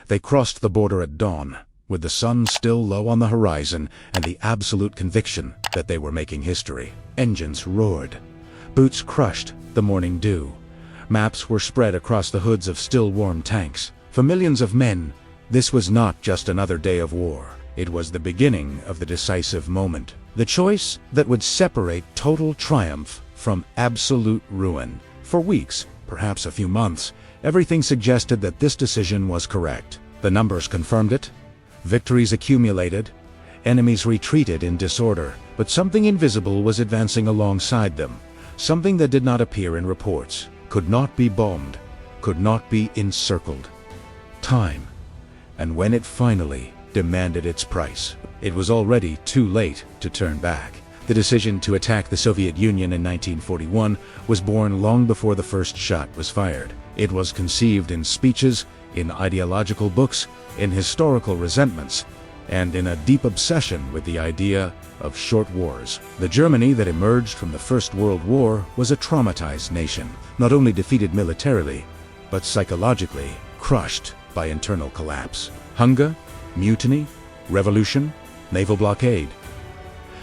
They crossed the border at dawn, with the sun still low on the horizon and the absolute conviction that they were making history. Engines roared. Boots crushed the morning dew. Maps were spread across the hoods of still-warm tanks. For millions of men, this was not just another day of war. It was the beginning of the decisive moment. The choice that would separate total triumph from absolute ruin. For weeks, perhaps a few months, everything suggested that this decision was correct. The numbers confirmed it. Victories accumulated. Enemies retreated in disorder. But something invisible was advancing alongside them. Something that did not appear in reports, could not be bombed, could not be encircled. Time. And when it finally demanded its price, it was already too late to turn back. The decision to attack the Soviet Union in 1941 was born long before the first shot was fired. It was conceived in speeches, in ideological books, in historical resentments, and in a deep obsession with the idea of short wars. The Germany that emerged from the First World War was a traumatized nation, not only defeated militarily, but psychologically crushed by internal collapse. Hunger, mutiny, revolution, naval blockade.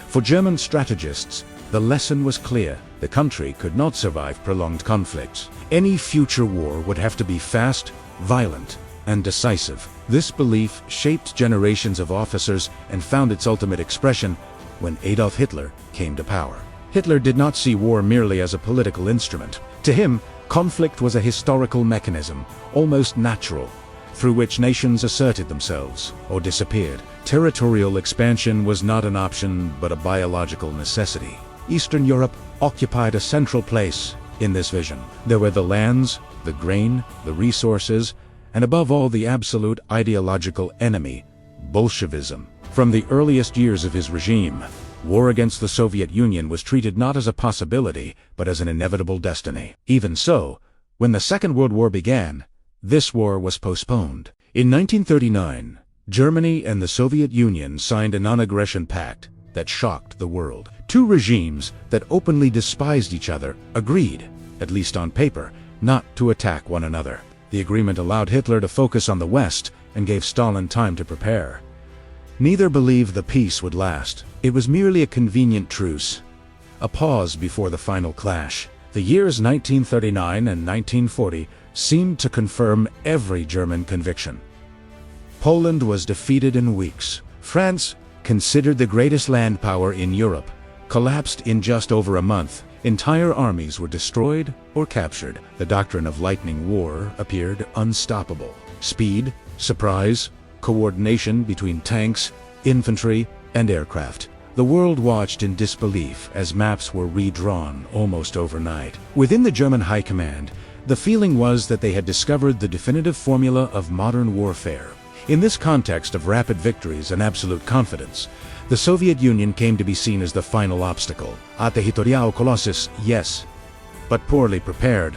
For German strategists, the lesson was clear. The country could not survive prolonged conflicts. Any future war would have to be fast, violent, and decisive. This belief shaped generations of officers and found its ultimate expression when Adolf Hitler came to power. Hitler did not see war merely as a political instrument. To him, conflict was a historical mechanism, almost natural, through which nations asserted themselves or disappeared. Territorial expansion was not an option, but a biological necessity. Eastern Europe occupied a central place in this vision. There were the lands, the grain, the resources, and above all the absolute ideological enemy, Bolshevism. From the earliest years of his regime, war against the Soviet Union was treated not as a possibility, but as an inevitable destiny. Even so, when the Second World War began, this war was postponed. In 1939, Germany and the Soviet Union signed a non-aggression pact that shocked the world. Two regimes that openly despised each other agreed, at least on paper, not to attack one another. The agreement allowed Hitler to focus on the West and gave Stalin time to prepare. Neither believed the peace would last. It was merely a convenient truce, a pause before the final clash. The years 1939 and 1940 seemed to confirm every German conviction. Poland was defeated in weeks. France, considered the greatest land power in Europe, collapsed in just over a month. Entire armies were destroyed or captured. The doctrine of lightning war appeared unstoppable. Speed, surprise, coordination between tanks, infantry, and aircraft. The world watched in disbelief as maps were redrawn almost overnight. Within the German High Command, the feeling was that they had discovered the definitive formula of modern warfare. In this context of rapid victories and absolute confidence, the Soviet Union came to be seen as the final obstacle. A territorial colossus, yes, but poorly prepared,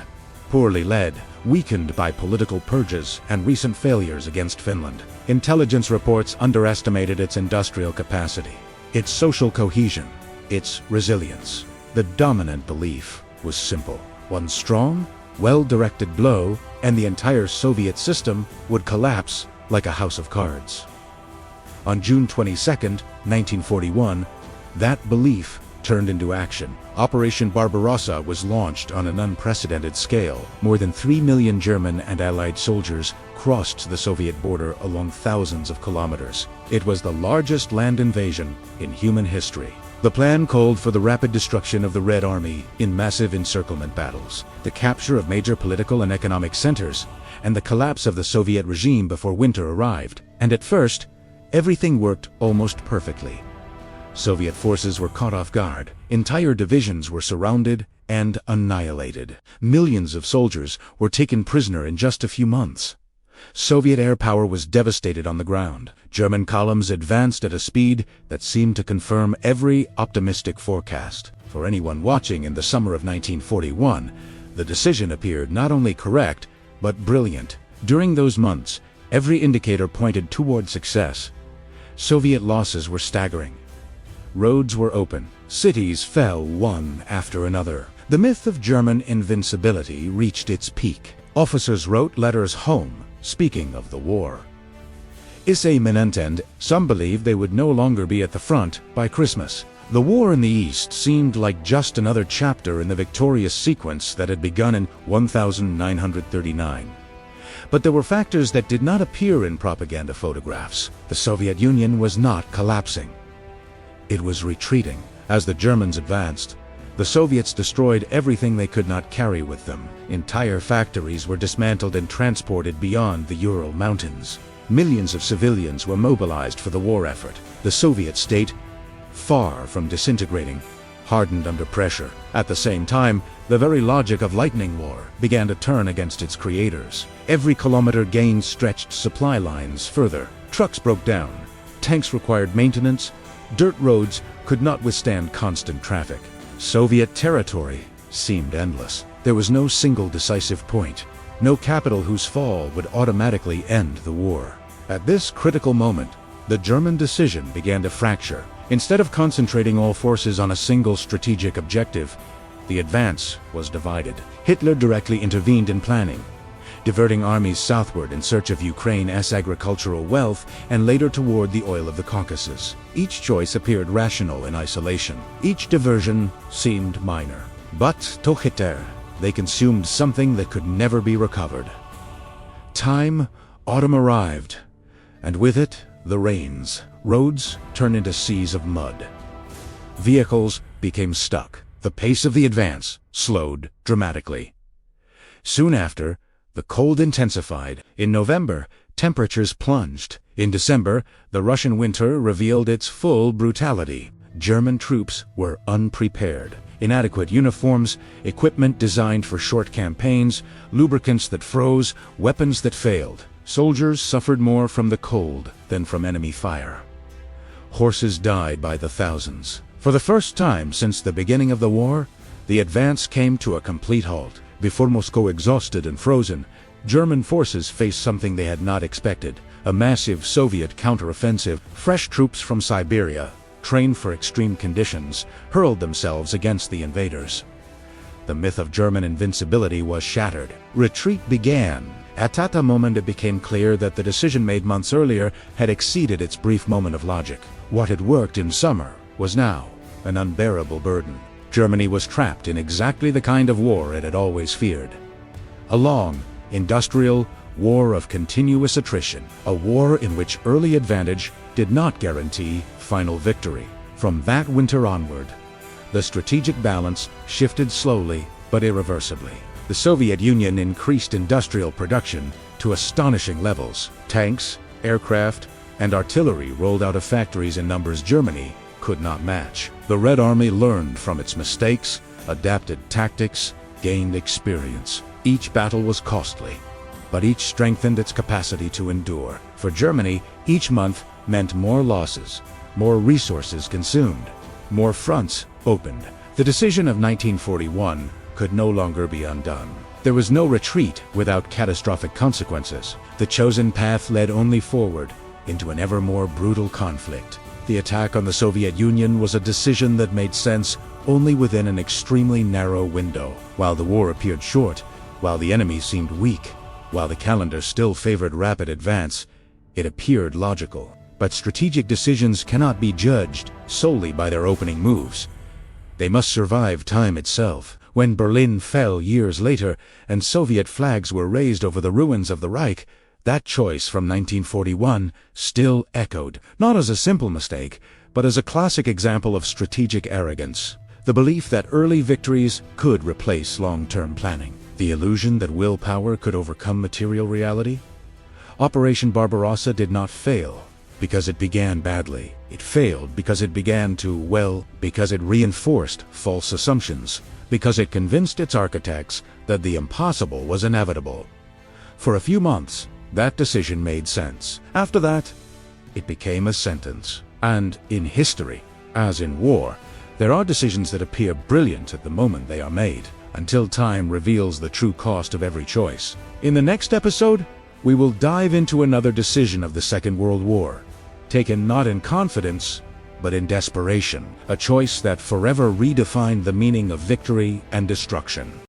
poorly led, weakened by political purges and recent failures against Finland. Intelligence reports underestimated its industrial capacity, its social cohesion, its resilience. The dominant belief was simple. One strong, well-directed blow, and the entire Soviet system would collapse like a house of cards. On June 22, 1941, that belief turned into action. Operation Barbarossa was launched on an unprecedented scale. More than 3 million German and Allied soldiers crossed the Soviet border along thousands of kilometers. It was the largest land invasion in human history. The plan called for the rapid destruction of the Red Army in massive encirclement battles, the capture of major political and economic centers, and the collapse of the Soviet regime before winter arrived. And at first, everything worked almost perfectly. Soviet forces were caught off guard. Entire divisions were surrounded and annihilated. Millions of soldiers were taken prisoner in just a few months. Soviet air power was devastated on the ground. German columns advanced at a speed that seemed to confirm every optimistic forecast. For anyone watching in the summer of 1941, the decision appeared not only correct, but brilliant. During those months, every indicator pointed toward success. Soviet losses were staggering. Roads were open. Cities fell one after another. The myth of German invincibility reached its peak. Officers wrote letters home, speaking of the war. is imminent, and some believed they would no longer be at the front by Christmas. The war in the East seemed like just another chapter in the victorious sequence that had begun in 1939. But there were factors that did not appear in propaganda photographs. The Soviet Union was not collapsing. It was retreating. As the Germans advanced, the Soviets destroyed everything they could not carry with them. Entire factories were dismantled and transported beyond the Ural Mountains. Millions of civilians were mobilized for the war effort. The Soviet state, far from disintegrating, hardened under pressure. At the same time, the very logic of lightning war began to turn against its creators. Every kilometer gained stretched supply lines further. Trucks broke down. Tanks required maintenance. Dirt roads could not withstand constant traffic. Soviet territory seemed endless. There was no single decisive point, no capital whose fall would automatically end the war. At this critical moment, the German decision began to fracture. Instead of concentrating all forces on a single strategic objective, the advance was divided. Hitler directly intervened in planning, diverting armies southward in search of Ukraine's agricultural wealth and later toward the oil of the Caucasus. Each choice appeared rational in isolation. Each diversion seemed minor. But to Hitler, they consumed something that could never be recovered. Autumn arrived, and with it, the rains. Roads turned into seas of mud. Vehicles became stuck. The pace of the advance slowed dramatically. Soon after, the cold intensified. In November, temperatures plunged. In December, the Russian winter revealed its full brutality. German troops were unprepared. Inadequate uniforms, equipment designed for short campaigns, lubricants that froze, weapons that failed. Soldiers suffered more from the cold than from enemy fire. Horses died by the thousands. For the first time since the beginning of the war, the advance came to a complete halt. Before Moscow exhausted and frozen, German forces faced something they had not expected: a massive Soviet counteroffensive. Fresh troops from Siberia, trained for extreme conditions, hurled themselves against the invaders. The myth of German invincibility was shattered. Retreat began. At that moment it became clear that the decision made months earlier had exceeded its brief moment of logic. What had worked in summer was now an unbearable burden. Germany was trapped in exactly the kind of war it had always feared. A long, industrial war of continuous attrition. A war in which early advantage did not guarantee final victory. From that winter onward, the strategic balance shifted slowly but irreversibly. The Soviet Union increased industrial production to astonishing levels. Tanks, aircraft, and artillery rolled out of factories in numbers Germany could not match. The Red Army learned from its mistakes, adapted tactics, gained experience. Each battle was costly, but each strengthened its capacity to endure. For Germany, each month meant more losses, more resources consumed, more fronts opened. The decision of 1941 could no longer be undone. There was no retreat without catastrophic consequences. The chosen path led only forward into an ever more brutal conflict. The attack on the Soviet Union was a decision that made sense only within an extremely narrow window. While the war appeared short, while the enemy seemed weak, while the calendar still favored rapid advance, it appeared logical. But strategic decisions cannot be judged solely by their opening moves. They must survive time itself. When Berlin fell years later and Soviet flags were raised over the ruins of the Reich, that choice from 1941 still echoed, not as a simple mistake, but as a classic example of strategic arrogance. The belief that early victories could replace long-term planning. The illusion that willpower could overcome material reality. Operation Barbarossa did not fail because it began badly. It failed because it began because it reinforced false assumptions, because it convinced its architects that the impossible was inevitable. For a few months, that decision made sense. After that, it became a sentence. And in history, as in war, there are decisions that appear brilliant at the moment they are made, until time reveals the true cost of every choice. In the next episode, we will dive into another decision of the Second World War, taken not in confidence, but in desperation, a choice that forever redefined the meaning of victory and destruction.